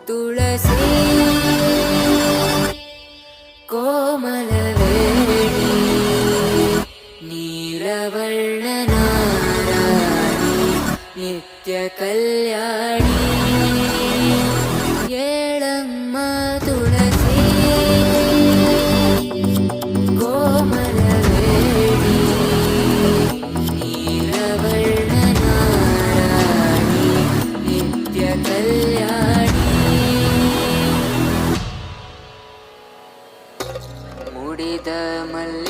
ತುಳಸಿ ಕೋಮಲವೇಣಿ ನೀಲವರ್ಣನಾರಾಣಿ ನಿತ್ಯ ಕಲ್ಯಾಣಿ ಏಳಮ್ಮ ತುಳಸಿ ಕೋಮಲವೇಣಿ ನೀಲವರ್ಣನಾರಾಣಿ ನಿತ್ಯ ಕಲ್ಯಾಣಿ ಮುಡಿದ ಮಲ್ಲ